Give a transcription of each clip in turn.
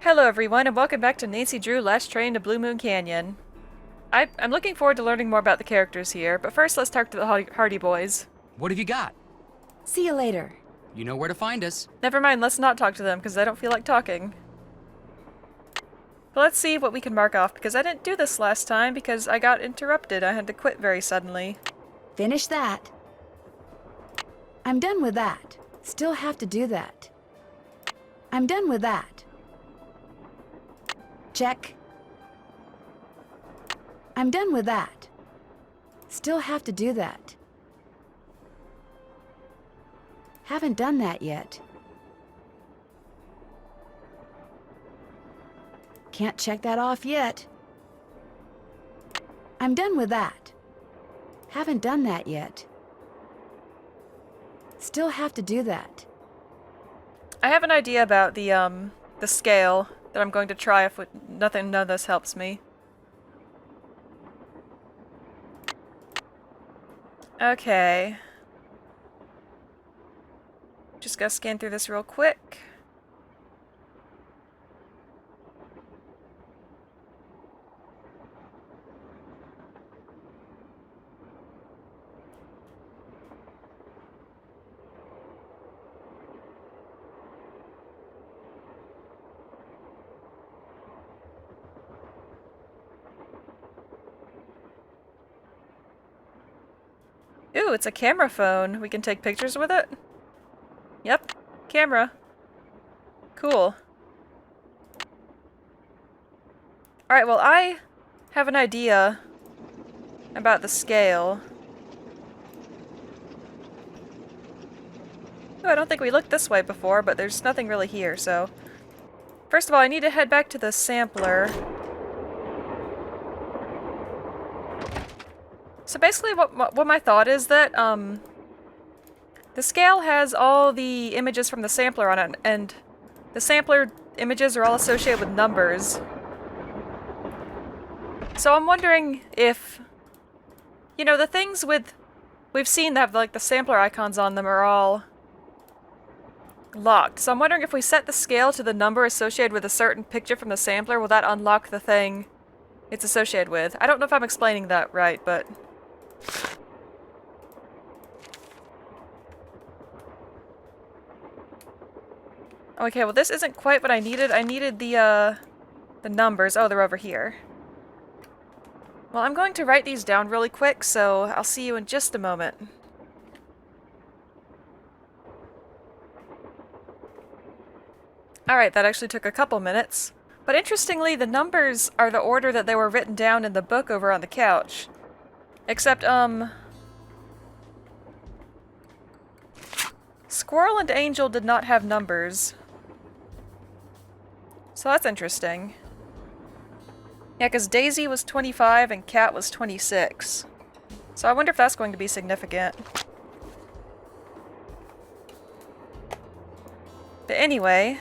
Hello everyone, and welcome back to Nancy Drew Last Train to Blue Moon Canyon. I'm looking forward to learning more about the characters here, but first let's talk to the Hardy Boys. What have you got? See you later. You know where to find us. Never mind, let's not talk to them, because I don't feel like talking. But let's see what we can mark off, because I didn't do this last time because I got interrupted. I had to quit very suddenly. Finish that. I'm done with that. Still have to do that. I'm done with that. Check. I'm done with that. Still have to do that. Haven't done that yet. Can't check that off yet. I'm done with that. Haven't done that yet. Still have to do that. I have an idea about the scale that I'm going to try if none of this helps me. Okay. Just gotta scan through this real quick. Ooh, it's a camera phone. We can take pictures with it? Yep, camera. Cool. Alright, well, I have an idea about the scale. Ooh, I don't think we looked this way before, but there's nothing really here, so... First of all, I need to head back to the sampler. So basically what my thought is that, the scale has all the images from the sampler on it, and the sampler images are all associated with numbers. So I'm wondering if, you know, the things we've seen that have, like, the sampler icons on them are all locked. So I'm wondering if we set the scale to the number associated with a certain picture from the sampler, will that unlock the thing it's associated with? I don't know if I'm explaining that right, but... Okay, well this isn't quite what I needed. I needed the numbers. Oh, they're over here. Well, I'm going to write these down really quick, so I'll see you in just a moment. Alright, that actually took a couple minutes. But interestingly, the numbers are the order that they were written down in the book over on the couch. Except, Squirrel and Angel did not have numbers. So that's interesting. Yeah, because Daisy was 25 and Cat was 26. So I wonder if that's going to be significant. But anyway...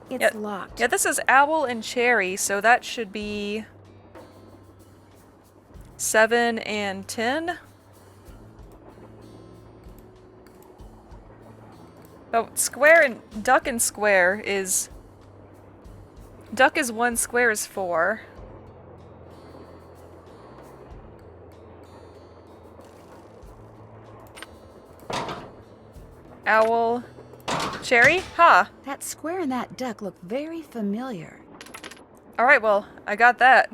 It's locked. Yeah, this is Owl and Cherry, so that should be 7 and 10. Oh, square and duck and square is... Duck is 1, square is 4. Owl... Cherry? Huh. That square and that duck look very familiar. Alright, well, I got that.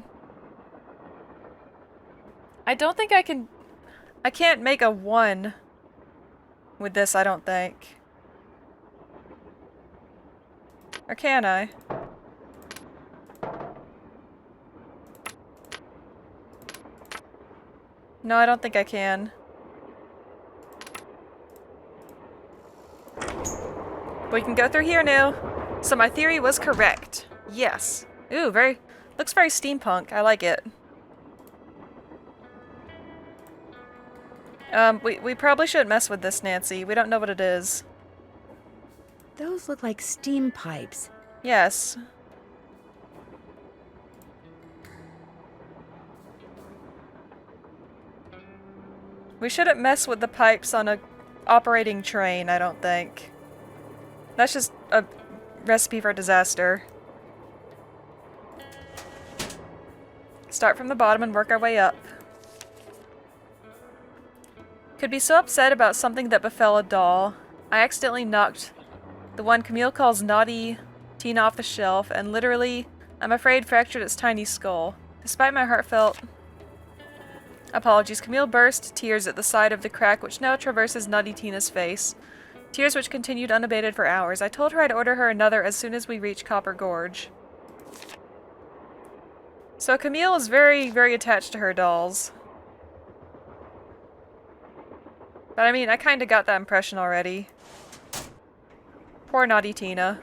I don't think I can... I can't make a 1 with this, I don't think. Or can I? No, I don't think I can. We can go through here now. So my theory was correct. Yes. Ooh, looks very steampunk. I like it. We probably shouldn't mess with this, Nancy. We don't know what it is. Those look like steam pipes. Yes. We shouldn't mess with the pipes on a operating train, I don't think. That's just a recipe for disaster. Start from the bottom and work our way up. Could be so upset about something that befell a doll. I accidentally knocked the one Camille calls naughty Tina off the shelf and literally, I'm afraid, fractured its tiny skull. Despite my heartfelt apologies, Camille burst tears at the sight of the crack which now traverses naughty Tina's face. Tears which continued unabated for hours. I told her I'd order her another as soon as we reach Copper Gorge. So Camille is very, very attached to her dolls. But I mean, I kinda got that impression already. Poor naughty Tina.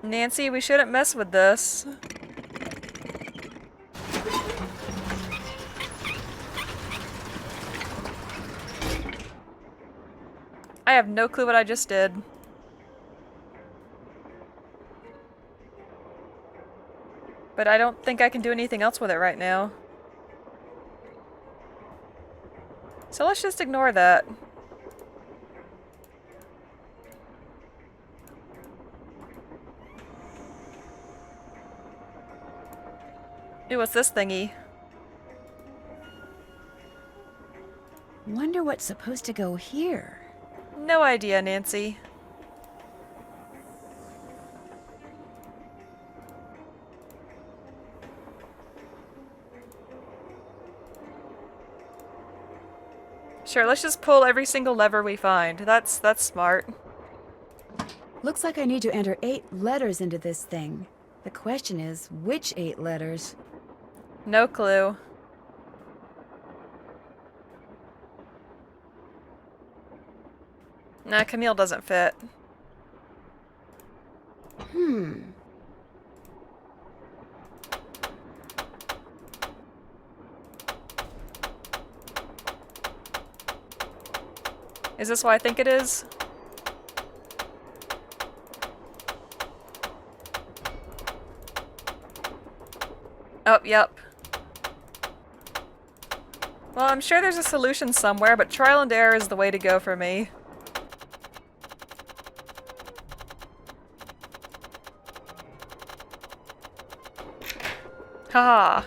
Nancy, we shouldn't mess with this. I have no clue what I just did. But I don't think I can do anything else with it right now. So let's just ignore that. Ooh, what's this thingy? Wonder what's supposed to go here. No idea, Nancy. Sure, let's just pull every single lever we find. That's smart. Looks like I need to enter 8 letters into this thing. The question is, which 8 letters? No clue. Nah, Camille doesn't fit. Is this what I think it is? Oh, yep. Well, I'm sure there's a solution somewhere, but trial and error is the way to go for me. Haha.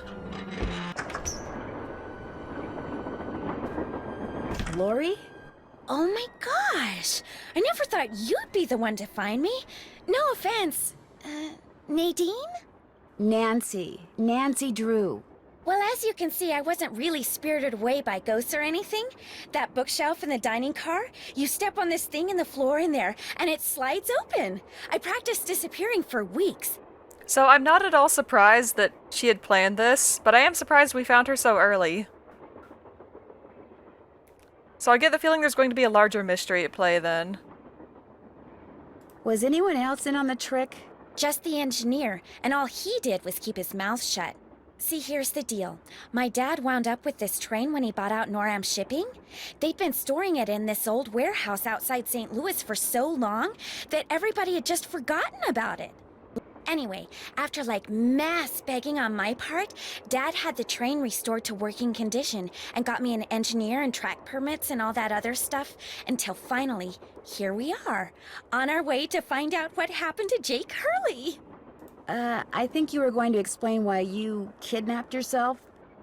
Lori? Oh my gosh! I never thought you'd be the one to find me. No offense. Nadine? Nancy. Nancy Drew. Well, as you can see, I wasn't really spirited away by ghosts or anything. That bookshelf in the dining car, you step on this thing in the floor in there, and it slides open. I practiced disappearing for weeks. So I'm not at all surprised that she had planned this, but I am surprised we found her so early. So I get the feeling there's going to be a larger mystery at play then. Was anyone else in on the trick? Just the engineer, and all he did was keep his mouth shut. See, here's the deal. My dad wound up with this train when he bought out Noram Shipping. They'd been storing it in this old warehouse outside St. Louis for so long that everybody had just forgotten about it. Anyway, after mass begging on my part, Dad had the train restored to working condition and got me an engineer and track permits and all that other stuff until finally, here we are, on our way to find out what happened to Jake Hurley. I think you were going to explain why you kidnapped yourself.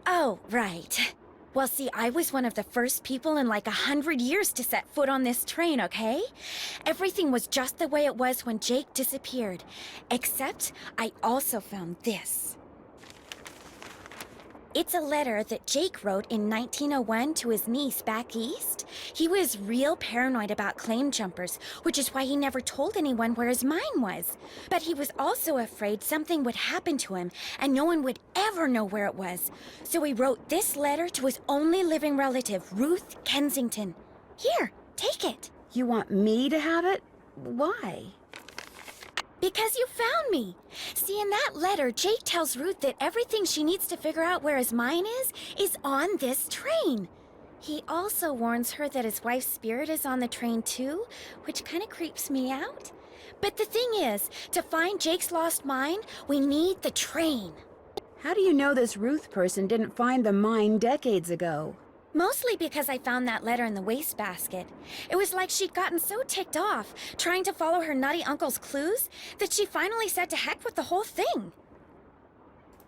Oh, right. Well, see, I was one of the first people in 100 years to set foot on this train, okay? Everything was just the way it was when Jake disappeared. Except, I also found this. It's a letter that Jake wrote in 1901 to his niece back east. He was real paranoid about claim jumpers, which is why he never told anyone where his mine was. But he was also afraid something would happen to him and no one would ever know where it was. So he wrote this letter to his only living relative, Ruth Kensington. Here, take it. You want me to have it? Why? Because you found me. See, in that letter, Jake tells Ruth that everything she needs to figure out where his mine is on this train. He also warns her that his wife's spirit is on the train too, which kind of creeps me out. But the thing is, to find Jake's lost mine, we need the train. How do you know this Ruth person didn't find the mine decades ago? Mostly because I found that letter in the wastebasket. It was like she'd gotten so ticked off, trying to follow her nutty uncle's clues, that she finally said to heck with the whole thing.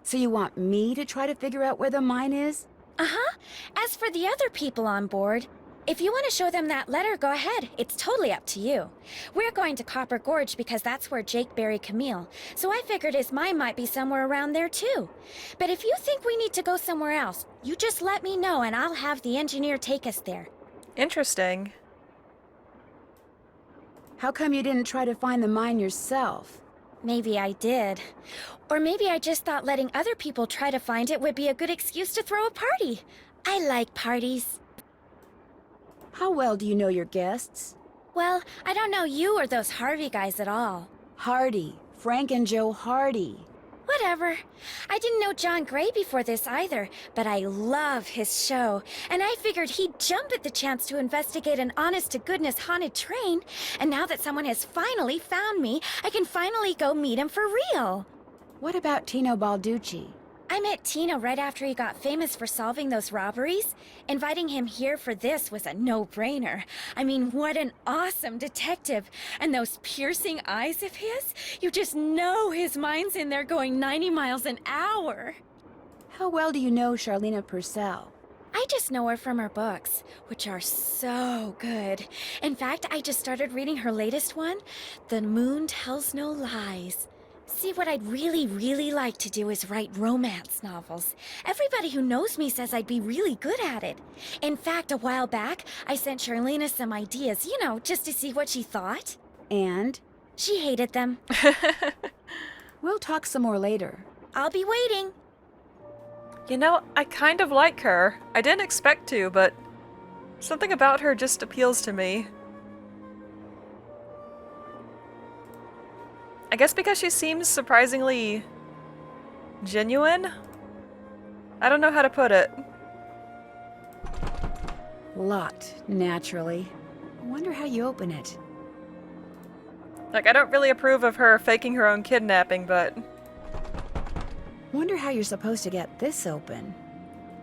So you want me to try to figure out where the mine is? Uh-huh. As for the other people on board, if you want to show them that letter, go ahead. It's totally up to you. We're going to Copper Gorge because that's where Jake buried Camille, so I figured his mine might be somewhere around there too. But if you think we need to go somewhere else, you just let me know and I'll have the engineer take us there. Interesting. How come you didn't try to find the mine yourself? Maybe I did. Or maybe I just thought letting other people try to find it would be a good excuse to throw a party. I like parties. How well do you know your guests? Well, I don't know you or those Harvey guys at all. Hardy. Frank and Joe Hardy. Whatever. I didn't know John Gray before this either, but I love his show, and I figured he'd jump at the chance to investigate an honest-to-goodness haunted train, and now that someone has finally found me, I can finally go meet him for real. What about Tino Balducci? I met Tino right after he got famous for solving those robberies. Inviting him here for this was a no-brainer. I mean, what an awesome detective. And those piercing eyes of his, you just know his mind's in there going 90 miles an hour. How well do you know Charlena Purcell? I just know her from her books, which are so good. In fact, I just started reading her latest one, The Moon Tells No Lies. See, what I'd really like to do is write romance novels. Everybody who knows me says I'd be really good at it. In fact, a while back, I sent Charlena some ideas, you know, just to see what she thought. And? She hated them. We'll talk some more later. I'll be waiting. You know, I kind of like her. I didn't expect to, but something about her just appeals to me. I guess because she seems surprisingly genuine? I don't know how to put it. Locked, naturally. I wonder how you open it. Like, I don't really approve of her faking her own kidnapping, but Wonder how you're supposed to get this open.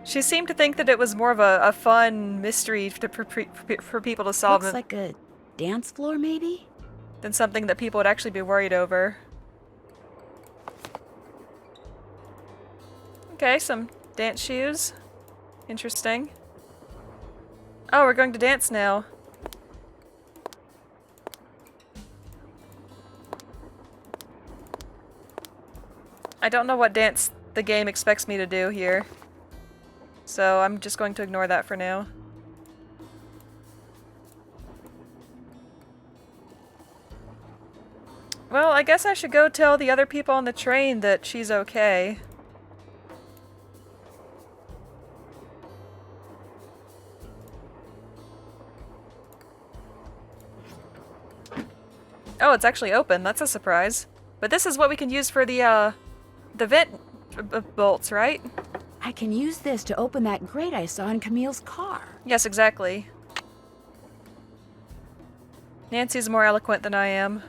she seemed to think that it was more of a fun mystery for people to solve Looks like a dance floor, maybe? than something that people would actually be worried over. Okay, some dance shoes. Interesting. Oh, we're going to dance now. I don't know what dance the game expects me to do here, so I'm just going to ignore that for now. Well, I guess I should go tell the other people on the train that she's okay. Oh, it's actually open. That's a surprise. But this is what we can use for the vent bolts, right? I can use this to open that grate I saw in Camille's car. Yes, exactly. Nancy's more eloquent than I am.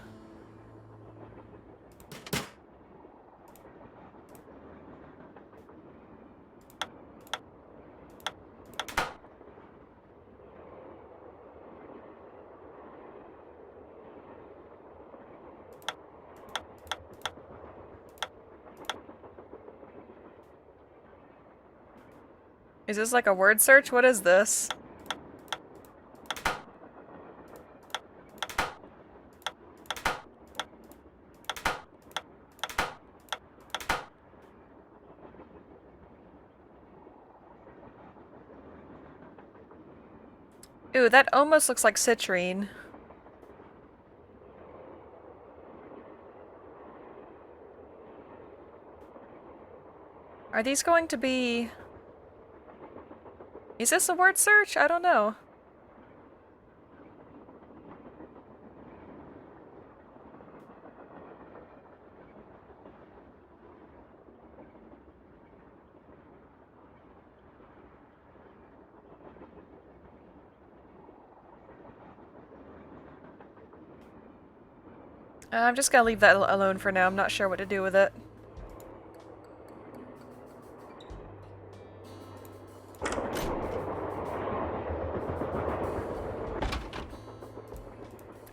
Is this like a word search? What is this? Ooh, that almost looks like citrine. Are these going to be... Is this a word search? I don't know. I'm just gonna leave that alone for now. I'm not sure what to do with it.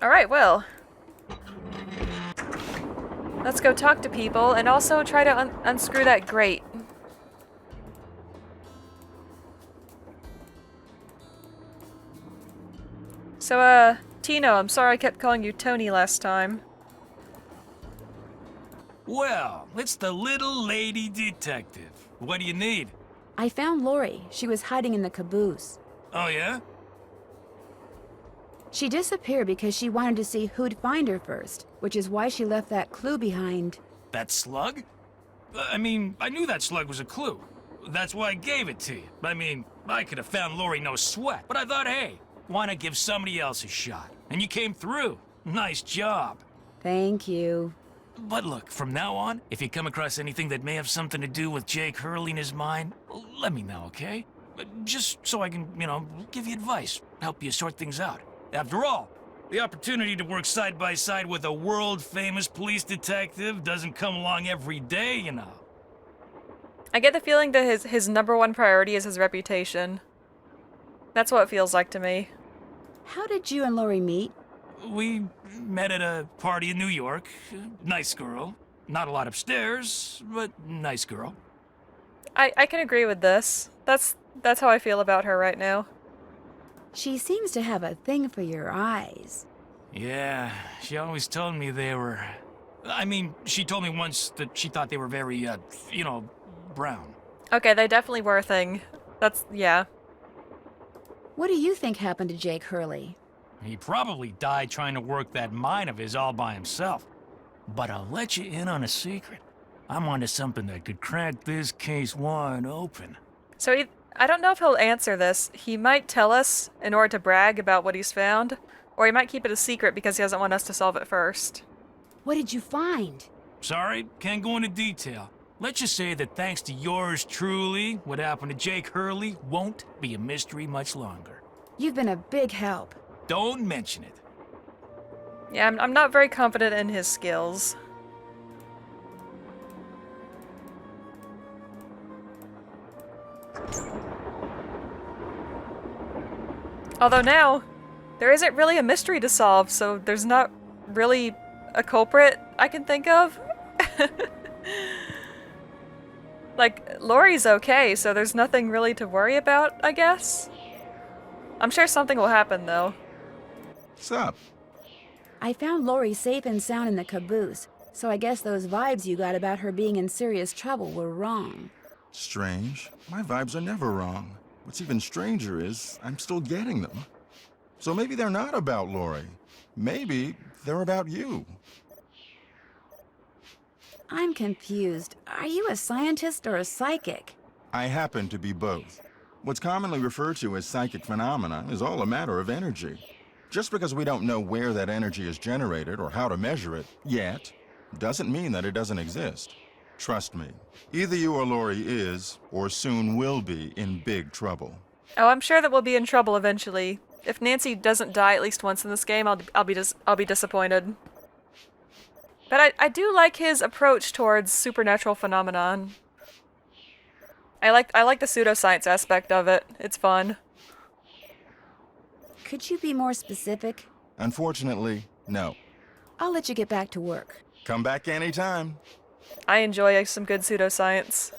Alright, well. Let's go talk to people and also try to unscrew that grate. So, Tino, I'm sorry I kept calling you Tony last time. Well, it's the little lady detective. What do you need? I found Lori. She was hiding in the caboose. Oh, yeah? She disappeared because she wanted to see who'd find her first, which is why she left that clue behind. That slug? I mean, I knew that slug was a clue. That's why I gave it to you. I mean, I could have found Lori no sweat. But I thought, hey, why not give somebody else a shot? And you came through. Nice job. Thank you. But look, from now on, if you come across anything that may have something to do with Jake Hurley and his mind, let me know, okay? Just so I can, give you advice, help you sort things out. After all, the opportunity to work side by side with a world-famous police detective doesn't come along every day, you know. I get the feeling that his number one priority is his reputation. That's what it feels like to me. How did you and Lori meet? We met at a party in New York. Nice girl. Not a lot upstairs, but nice girl. I can agree with this. That's how I feel about her right now. She seems to have a thing for your eyes. Yeah, she always told me they were... I mean, she told me once that she thought they were very, brown. Okay, they definitely were a thing. Yeah. What do you think happened to Jake Hurley? He probably died trying to work that mine of his all by himself. But I'll let you in on a secret. I'm onto something that could crack this case wide open. So I don't know if he'll answer this. He might tell us in order to brag about what he's found, or he might keep it a secret because he doesn't want us to solve it first. What did you find? Sorry, can't go into detail. Let's just say that thanks to yours truly, what happened to Jake Hurley won't be a mystery much longer. You've been a big help. Don't mention it. Yeah, I'm not very confident in his skills. Although now, there isn't really a mystery to solve, so there's not really a culprit I can think of. Like, Lori's okay, so there's nothing really to worry about, I guess. I'm sure something will happen, though. Sup? I found Lori safe and sound in the caboose, so I guess those vibes you got about her being in serious trouble were wrong. Strange. My vibes are never wrong. What's even stranger is I'm still getting them. So maybe they're not about Lori. Maybe they're about you. I'm confused. Are you a scientist or a psychic? I happen to be both. What's commonly referred to as psychic phenomena is all a matter of energy. Just because we don't know where that energy is generated or how to measure it yet, doesn't mean that it doesn't exist. Trust me, either you or Lori is, or soon will be, in big trouble. Oh, I'm sure that we'll be in trouble eventually. If Nancy doesn't die at least once in this game, I'll be disappointed. But I do like his approach towards supernatural phenomenon. I like the pseudoscience aspect of it. It's fun. Could you be more specific? Unfortunately, no. I'll let you get back to work. Come back anytime. I enjoy some good pseudoscience.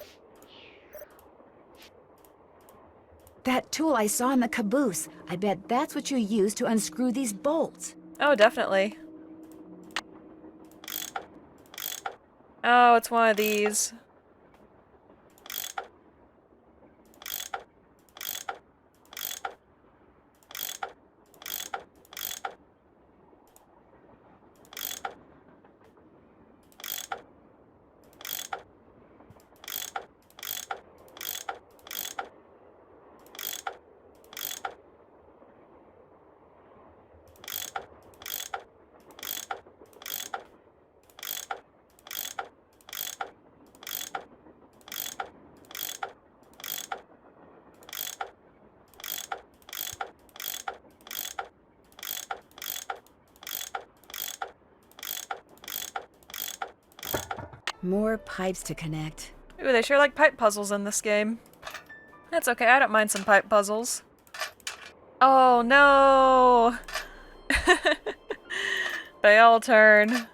That tool I saw in the caboose. I bet that's what you used to unscrew these bolts. Oh, definitely. Oh, it's one of these. More pipes to connect. Ooh, they sure like pipe puzzles in this game. That's okay, I don't mind some pipe puzzles. Oh no! They all turn.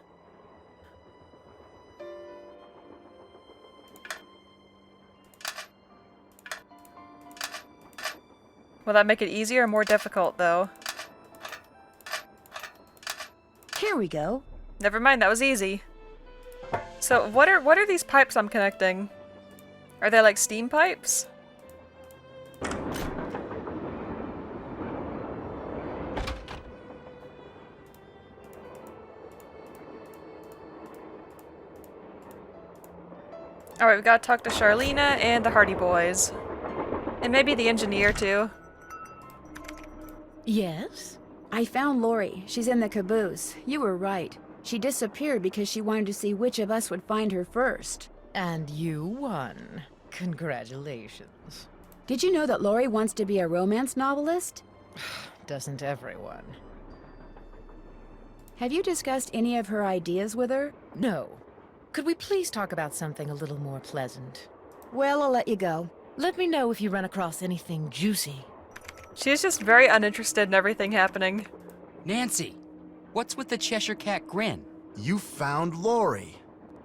Will that make it easier or more difficult, though? Here we go. Never mind, that was easy. So, what are these pipes I'm connecting? Are they like steam pipes? Alright, we gotta talk to Charlena and the Hardy Boys. And maybe the engineer, too. Yes? I found Lori. She's in the caboose. You were right. She disappeared because she wanted to see which of us would find her first. And you won. Congratulations. Did you know that Lori wants to be a romance novelist? Doesn't everyone? Have you discussed any of her ideas with her? No. Could we please talk about something a little more pleasant? Well, I'll let you go. Let me know if you run across anything juicy. She's just very uninterested in everything happening. Nancy, what's with the Cheshire Cat grin? You found Lori.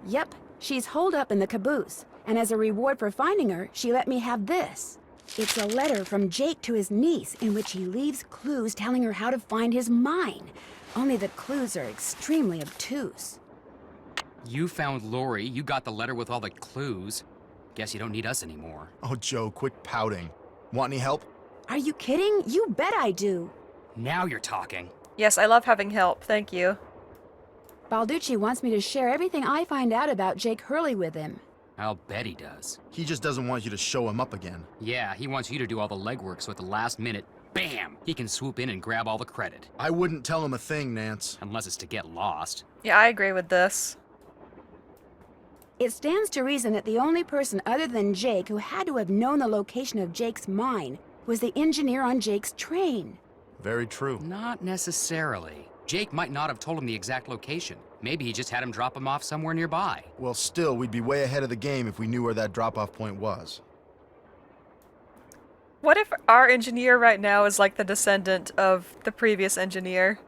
Yep, she's holed up in the caboose, and as a reward for finding her, she let me have this. It's a letter from Jake to his niece in which he leaves clues telling her how to find his mine. Only the clues are extremely obtuse. You found Lori, you got the letter with all the clues. Guess you don't need us anymore. Oh, Joe, quit pouting. Want any help? Are you kidding? You bet I do. Now you're talking. Yes, I love having help, thank you. Balducci wants me to share everything I find out about Jake Hurley with him. I'll bet he does. He just doesn't want you to show him up again. Yeah, he wants you to do all the legwork so at the last minute, bam, he can swoop in and grab all the credit. I wouldn't tell him a thing, Nance. Unless it's to get lost. Yeah, I agree with this. It stands to reason that the only person other than Jake who had to have known the location of Jake's mine was the engineer on Jake's train. Very true. Not necessarily. Jake might not have told him the exact location. Maybe he just had him drop him off somewhere nearby. Well, still, we'd be way ahead of the game if we knew where that drop-off point was. What if our engineer right now is like the descendant of the previous engineer?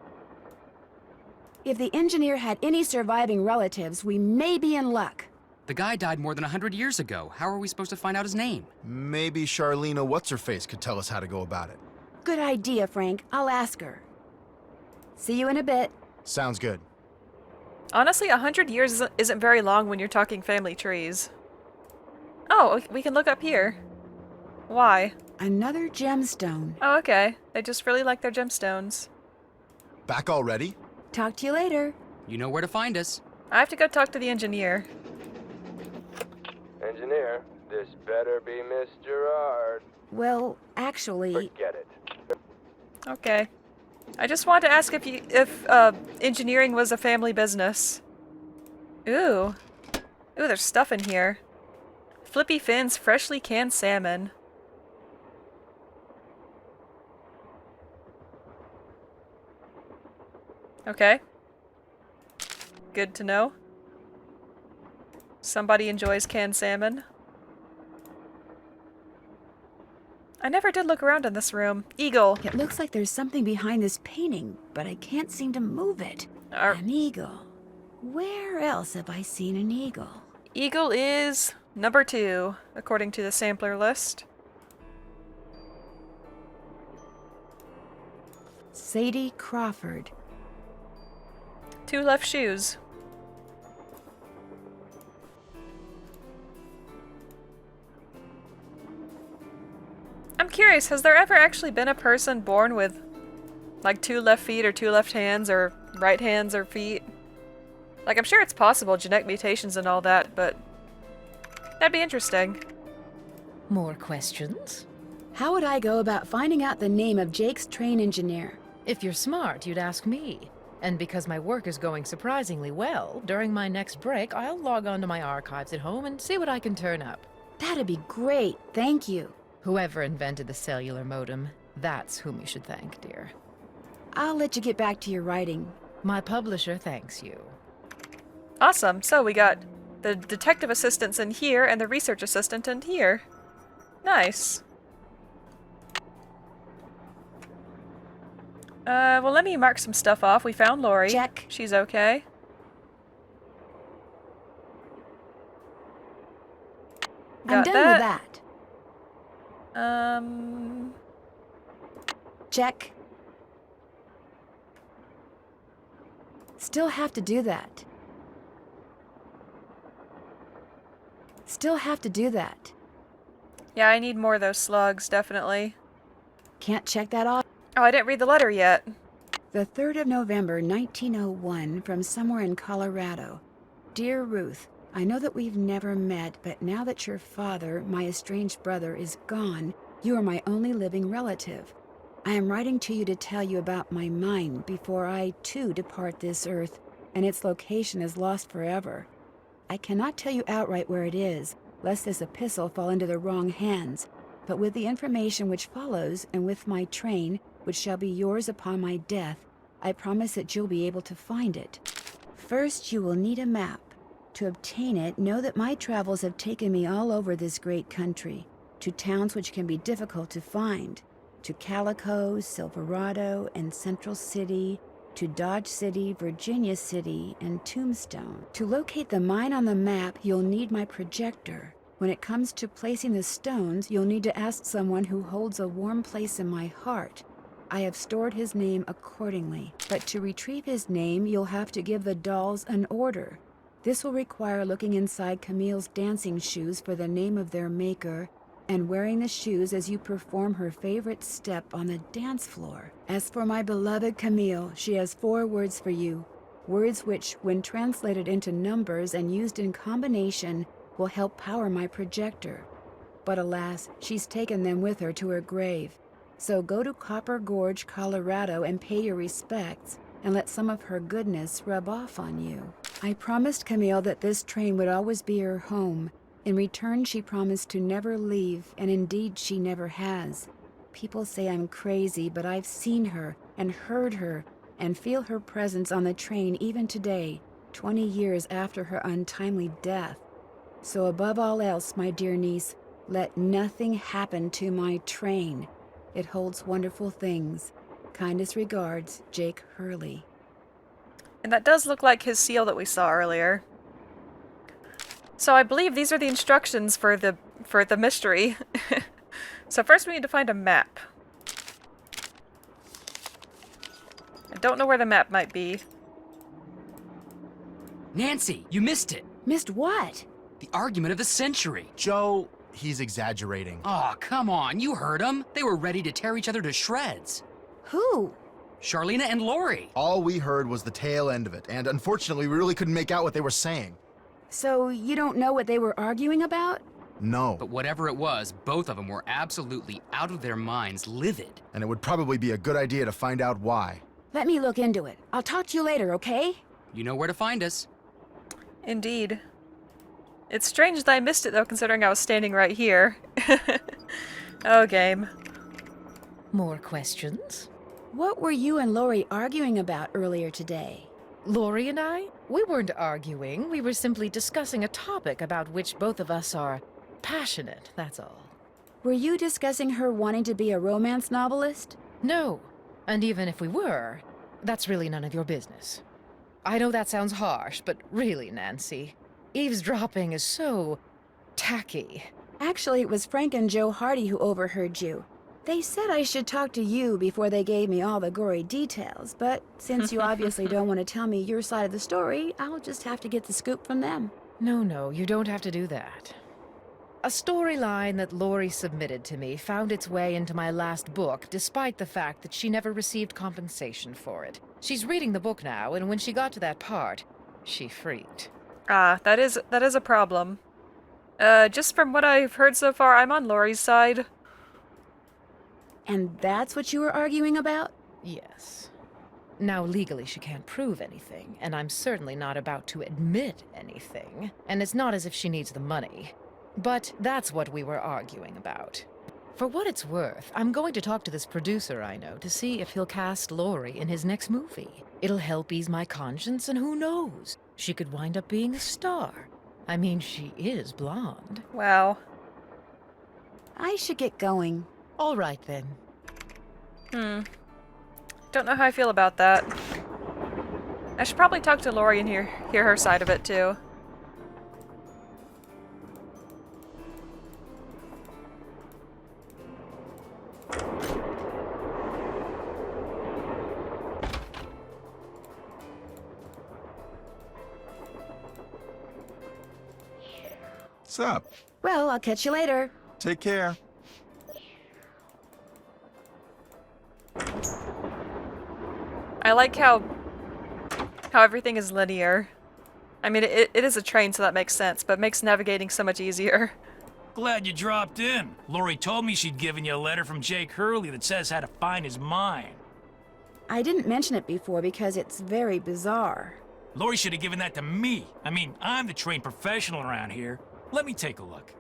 If the engineer had any surviving relatives, we may be in luck. The guy died more than 100 years ago. How are we supposed to find out his name? Maybe Charlena What's-Her-Face could tell us how to go about it. Good idea, Frank. I'll ask her. See you in a bit. Sounds good. Honestly, 100 years isn't very long when you're talking family trees. Oh, we can look up here. Why? Another gemstone. Oh, okay. They just really like their gemstones. Back already? Talk to you later. You know where to find us. I have to go talk to the engineer. Engineer, this better be Miss Girard. Well, actually... Forget it. Okay. I just wanted to ask if engineering was a family business. Ooh. Ooh, there's stuff in here. Flippy fins, freshly canned salmon. Okay. Good to know. Somebody enjoys canned salmon. I never did look around in this room. Eagle. It looks like there's something behind this painting, but I can't seem to move it. An eagle. Where else have I seen an eagle? Eagle is number 2, according to the sampler list. Sadie Crawford. 2 left shoes. I'm curious, has there ever actually been a person born with like 2 left feet or 2 left hands or right hands or feet? Like, I'm sure it's possible, genetic mutations and all that, but that'd be interesting. More questions? How would I go about finding out the name of Jake's train engineer? If you're smart, you'd ask me. And because my work is going surprisingly well, during my next break, I'll log on to my archives at home and see what I can turn up. That'd be great, thank you. Whoever invented the cellular modem, that's whom you should thank, dear. I'll let you get back to your writing. My publisher thanks you. Awesome, so we got the detective assistants in here and the research assistant in here. Nice. Well, let me mark some stuff off. We found Lori. Check. She's okay. I'm Got done with that. that. Check. Still have to do that. Still have to do that. Yeah, I need more of those slugs, definitely. Can't check that off. Oh, I didn't read the letter yet. The 3rd of November, 1901, from somewhere in Colorado. Dear Ruth, I know that we've never met, but now that your father, my estranged brother, is gone, you are my only living relative. I am writing to you to tell you about my mind before I, too, depart this earth, and its location is lost forever. I cannot tell you outright where it is, lest this epistle fall into the wrong hands, but with the information which follows, and with my train, which shall be yours upon my death, I promise that you'll be able to find it. First, you will need a map. To obtain it, know that my travels have taken me all over this great country, to towns which can be difficult to find, to Calico, Silverado, and Central City, to Dodge City, Virginia City, and Tombstone. To locate the mine on the map, you'll need my projector. When it comes to placing the stones, you'll need to ask someone who holds a warm place in my heart. I have stored his name accordingly, but to retrieve his name, you'll have to give the dolls an order. This will require looking inside Camille's dancing shoes for the name of their maker, and wearing the shoes as you perform her favorite step on the dance floor. As for my beloved Camille, she has 4 words for you, words which, when translated into numbers and used in combination, will help power my projector. But alas, she's taken them with her to her grave. So go to Copper Gorge, Colorado, and pay your respects, and let some of her goodness rub off on you. I promised Camille that this train would always be her home. In return, she promised to never leave, and indeed she never has. People say I'm crazy, but I've seen her, and heard her, and feel her presence on the train even today, 20 years after her untimely death. So above all else, my dear niece, let nothing happen to my train. It holds wonderful things. Kindest regards, Jake Hurley. And that does look like his seal that we saw earlier. So I believe these are the instructions for the mystery. So first we need to find a map. I don't know where the map might be. Nancy, you missed it. Missed what? The argument of the century. Joe, he's exaggerating. Aw, come on, you heard them. They were ready to tear each other to shreds. Who? Charlena and Lori. All we heard was the tail end of it, and unfortunately, we really couldn't make out what they were saying. So you don't know what they were arguing about? No. But whatever it was, both of them were absolutely out of their minds, livid. And it would probably be a good idea to find out why. Let me look into it. I'll talk to you later, okay? You know where to find us. Indeed. It's strange that I missed it, though, considering I was standing right here. Oh, game. More questions? What were you and Lori arguing about earlier today? Lori and I? We weren't arguing. We were simply discussing a topic about which both of us are passionate, that's all. Were you discussing her wanting to be a romance novelist? No. And even if we were, that's really none of your business. I know that sounds harsh, but really, Nancy, eavesdropping is so tacky. Actually, it was Frank and Joe Hardy who overheard you. They said I should talk to you before they gave me all the gory details, but since you obviously don't want to tell me your side of the story, I'll just have to get the scoop from them. No, you don't have to do that. A storyline that Lori submitted to me found its way into my last book, despite the fact that she never received compensation for it. She's reading the book now, and when she got to that part, she freaked. Ah, that is a problem. Just from what I've heard so far, I'm on Lori's side. And that's what you were arguing about? Yes. Now, legally, she can't prove anything, and I'm certainly not about to admit anything. And it's not as if she needs the money. But that's what we were arguing about. For what it's worth, I'm going to talk to this producer I know to see if he'll cast Lori in his next movie. It'll help ease my conscience, and who knows? She could wind up being a star. I mean, she is blonde. Wow. I should get going. All right, then. Don't don't know how I feel about that. I should probably talk to Lori and hear her side of it too. What's up? Well, I'll catch you later. Take care. I like how everything is linear. I mean, it is a train, so that makes sense, but it makes navigating so much easier. Glad you dropped in. Lori told me she'd given you a letter from Jake Hurley that says how to find his mind. I didn't mention it before because it's very bizarre. Lori should have given that to me. I mean, I'm the trained professional around here. Let me take a look.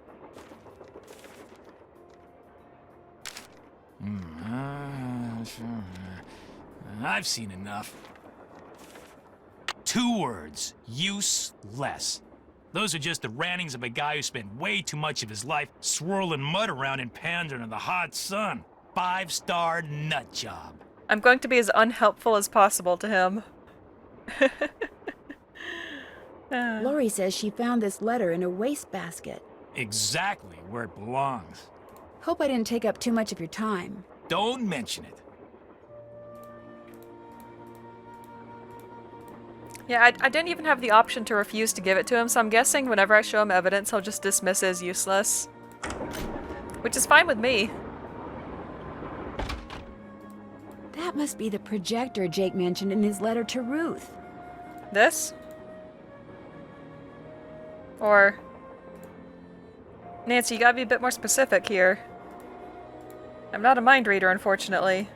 I've seen enough. 2 words. Useless. Those are just the rantings of a guy who spent way too much of his life swirling mud around in Pandora in the hot sun. 5-star nut job. I'm going to be as unhelpful as possible to him. Lori says she found this letter in a wastebasket. Exactly where it belongs. Hope I didn't take up too much of your time. Don't mention it. Yeah, I didn't even have the option to refuse to give it to him, so I'm guessing whenever I show him evidence, he'll just dismiss it as useless. Which is fine with me. That must be the projector Jake mentioned in his letter to Ruth. This? Or... Nancy, you gotta be a bit more specific here. I'm not a mind reader, unfortunately.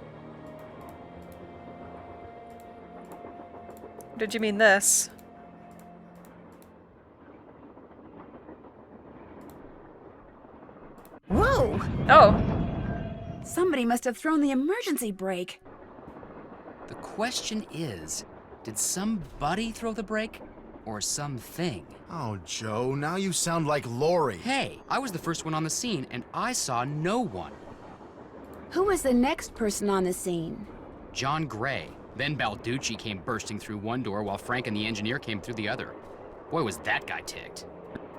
Did you mean this? Whoa! Oh! Somebody must have thrown the emergency brake. The question is, did somebody throw the brake? Or something? Oh, Joe, now you sound like Lori. Hey, I was the first one on the scene, and I saw no one. Who was the next person on the scene? John Gray. Then Balducci came bursting through one door while Frank and the engineer came through the other. Boy, was that guy ticked.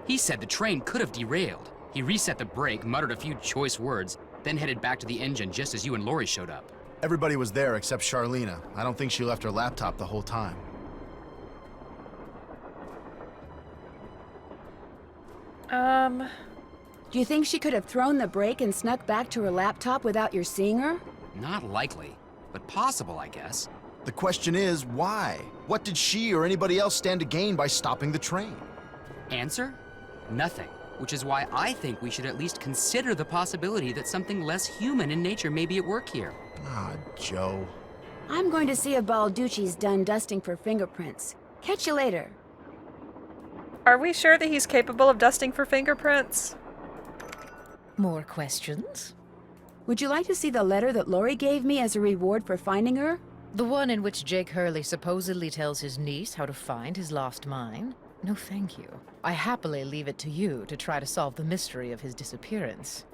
He said the train could have derailed. He reset the brake, muttered a few choice words, then headed back to the engine just as you and Lori showed up. Everybody was there except Charlena. I don't think she left her laptop the whole time. Do you think she could have thrown the brake and snuck back to her laptop without your seeing her? Not likely, but possible, I guess. The question is, why? What did she or anybody else stand to gain by stopping the train? Answer? Nothing. Which is why I think we should at least consider the possibility that something less human in nature may be at work here. Ah, Joe. I'm going to see if Balducci's done dusting for fingerprints. Catch you later. Are we sure that he's capable of dusting for fingerprints? More questions? Would you like to see the letter that Lori gave me as a reward for finding her? The one in which Jake Hurley supposedly tells his niece how to find his lost mine? No, thank you. I happily leave it to you to try to solve the mystery of his disappearance.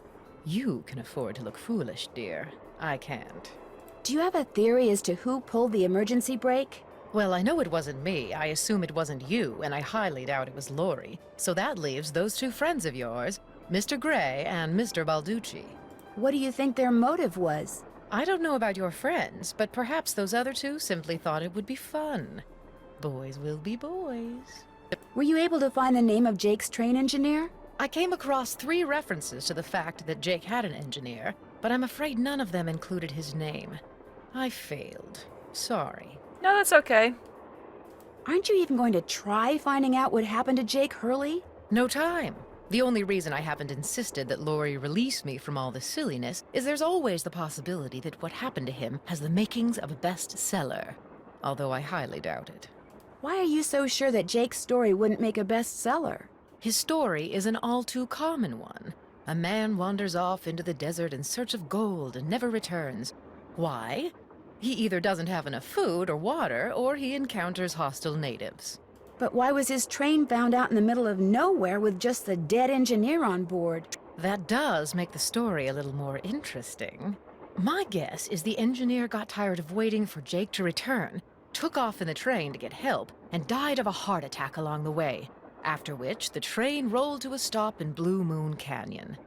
You can afford to look foolish, dear. I can't. Do you have a theory as to who pulled the emergency brake? Well, I know it wasn't me. I assume it wasn't you, and I highly doubt it was Lori. So that leaves those 2 friends of yours, Mr. Gray and Mr. Balducci. What do you think their motive was? I don't know about your friends, but perhaps those other 2 simply thought it would be fun. Boys will be boys. Were you able to find the name of Jake's train engineer? I came across 3 references to the fact that Jake had an engineer, but I'm afraid none of them included his name. I failed. Sorry. No, that's okay. Aren't you even going to try finding out what happened to Jake Hurley? No time. The only reason I haven't insisted that Lori release me from all this silliness is there's always the possibility that what happened to him has the makings of a bestseller, although I highly doubt it. Why are you so sure that Jake's story wouldn't make a bestseller? His story is an all too common one. A man wanders off into the desert in search of gold and never returns. Why? He either doesn't have enough food or water, or he encounters hostile natives. But why was his train found out in the middle of nowhere with just the dead engineer on board? That does make the story a little more interesting. My guess is the engineer got tired of waiting for Jake to return, took off in the train to get help, and died of a heart attack along the way, after which the train rolled to a stop in Blue Moon Canyon.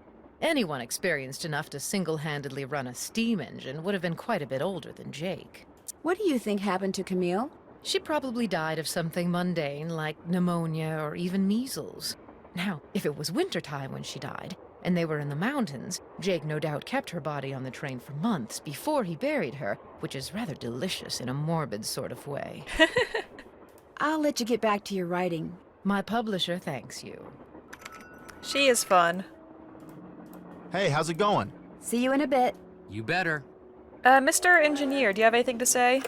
Anyone experienced enough to single-handedly run a steam engine would have been quite a bit older than Jake. What do you think happened to Camille? She probably died of something mundane like pneumonia or even measles. Now, if it was wintertime when she died, and they were in the mountains, Jake no doubt kept her body on the train for months before he buried her, which is rather delicious in a morbid sort of way. I'll let you get back to your writing. My publisher thanks you. She is fun. Hey, how's it going? See you in a bit. You better. Mr. Engineer, do you have anything to say?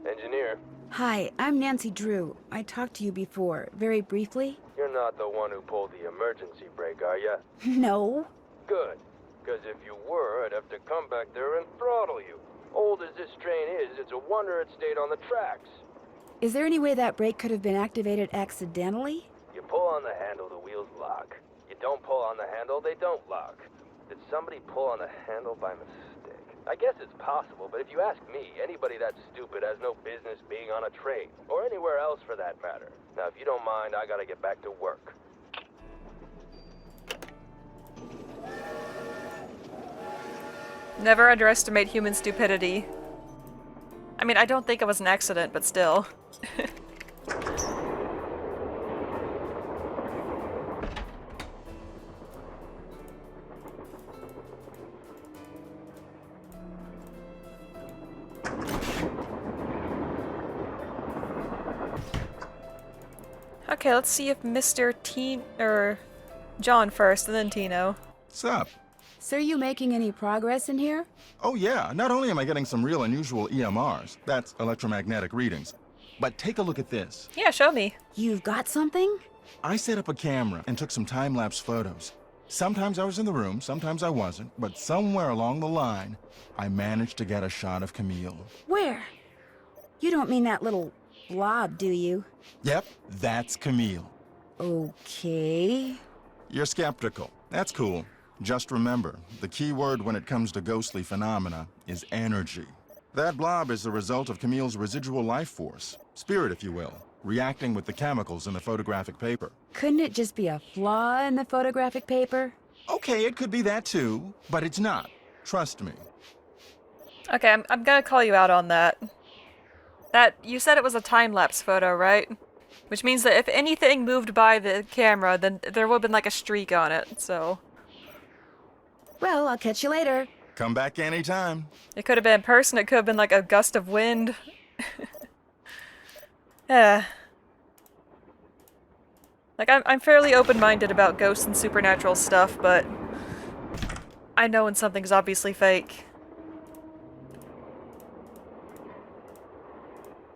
Engineer, Hi, I'm Nancy Drew. I talked to you before, very briefly. you're not the one who pulled the emergency brake, are ya? No. Good. Because if you were, I'd have to come back there and throttle you. Old as this train is, it's a wonder it stayed on the tracks. Is there any way that brake could have been activated accidentally? You pull on the handle, the wheels lock. You don't pull on the handle, they don't lock. Did somebody pull on the handle by mistake? I guess it's possible, but if you ask me, anybody that stupid has no business being on a train, or anywhere else for that matter. Now, if you don't mind, I gotta get back to work. Never underestimate human stupidity. I mean, I don't think it was an accident, but still. Okay, let's see if Mr. John first, and then Tino. Sup? So are you making any progress in here? Oh yeah, not only am I getting some real unusual EMRs, that's electromagnetic readings, but take a look at this. Yeah, show me. You've got something? I set up a camera and took some time-lapse photos. Sometimes I was in the room, sometimes I wasn't, but somewhere along the line, I managed to get a shot of Camille. Where? You don't mean that little blob, do you? Yep, that's Camille. Okay. You're skeptical. That's cool. Just remember, the key word when it comes to ghostly phenomena is energy. That blob is the result of Camille's residual life force, spirit if you will, reacting with the chemicals in the photographic paper. Couldn't it just be a flaw in the photographic paper? Okay, it could be that too, but it's not. Trust me. Okay, I'm gonna call you out on that. You said it was a time-lapse photo, right? Which means that if anything moved by the camera, then there would have been like a streak on it, so... Well, I'll catch you later. Come back anytime. It could have been in person, it could have been like a gust of wind. Yeah. Like, I'm fairly open-minded about ghosts and supernatural stuff, but... I know when something's obviously fake.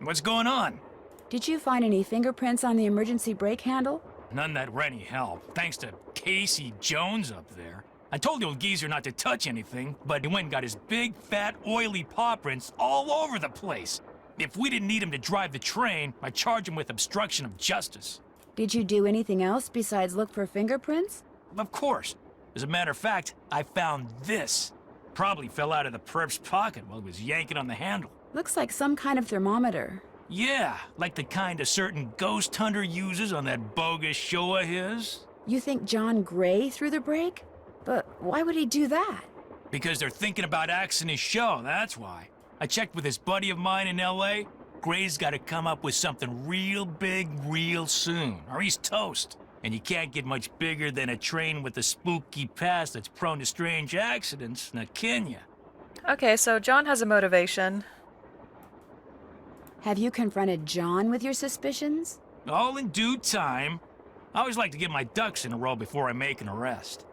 What's going on? Did you find any fingerprints on the emergency brake handle? None that were any help, thanks to Casey Jones up there. I told the old geezer not to touch anything, but he went and got his big, fat, oily paw prints all over the place. If we didn't need him to drive the train, I'd charge him with obstruction of justice. Did you do anything else besides look for fingerprints? Of course. As a matter of fact, I found this. Probably fell out of the perp's pocket while he was yanking on the handle. Looks like some kind of thermometer. Yeah, like the kind a certain ghost hunter uses on that bogus show of his. You think John Gray threw the brake? But why would he do that? Because they're thinking about axing his show, that's why. I checked with this buddy of mine in L.A. Gray's got to come up with something real big real soon, or he's toast. And you can't get much bigger than a train with a spooky past that's prone to strange accidents, now can ya? Okay, so John has a motivation. Have you confronted John with your suspicions? All in due time. I always like to get my ducks in a row before I make an arrest.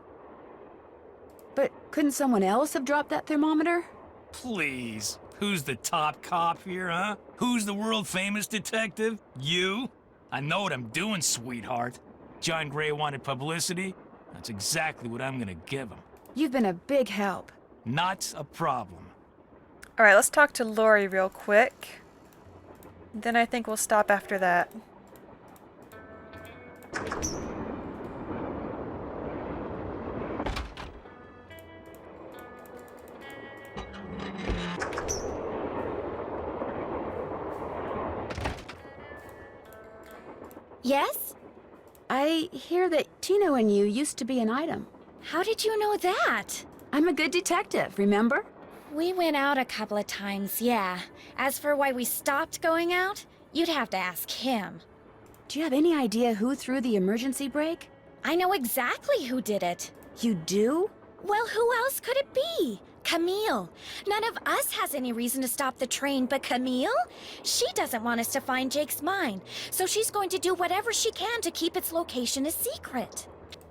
But couldn't someone else have dropped that thermometer? Please. Who's the top cop here, huh? Who's the world-famous detective? You? I know what I'm doing, sweetheart. John Gray wanted publicity. That's exactly what I'm gonna give him. You've been a big help. Not a problem. Alright, let's talk to Lori real quick. Then I think we'll stop after that. Yes? I hear that Tino and you used to be an item. How did you know that? I'm a good detective, remember? We went out a couple of times, yeah. As for why we stopped going out, you'd have to ask him. Do you have any idea who threw the emergency brake? I know exactly who did it. You do? Well, who else could it be? Camille. None of us has any reason to stop the train but Camille. She doesn't want us to find Jake's mine, so she's going to do whatever she can to keep its location a secret.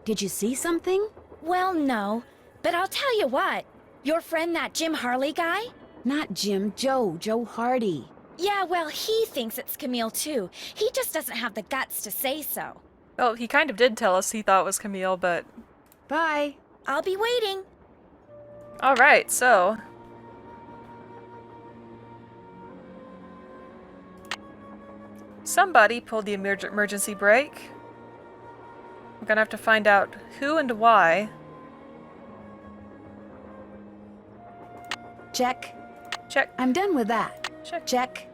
Did you see something? Well, no. But I'll tell you what. Your friend, that Jim Hurley guy? Not Jim, Joe Hardy. Yeah, well, he thinks it's Camille too. He just doesn't have the guts to say so. Well, he kind of did tell us he thought it was Camille, but... Bye. I'll be waiting. Alright, so... somebody pulled the emergency brake. We're gonna have to find out who and why. Check. Check. I'm done with that. Check. Check.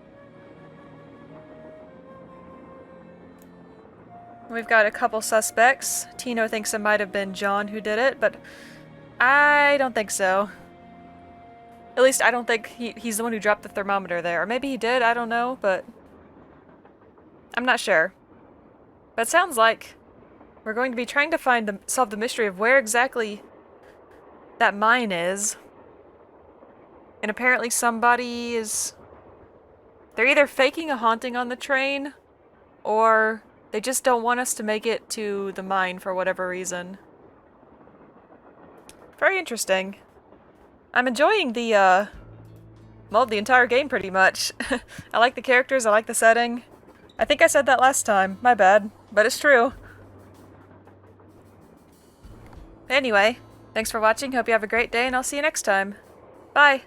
We've got a couple suspects. Tino thinks it might have been John who did it, but I don't think so. At least I don't think he's the one who dropped the thermometer there. Or maybe he did, I don't know, but I'm not sure. But it sounds like we're going to be trying to solve the mystery of where exactly that mine is. And apparently somebody is... they're either faking a haunting on the train, or they just don't want us to make it to the mine for whatever reason. Very interesting. I'm enjoying the entire game pretty much. I like the characters, I like the setting. I think I said that last time, my bad, but it's true. Anyway, thanks for watching, hope you have a great day, and I'll see you next time. Bye!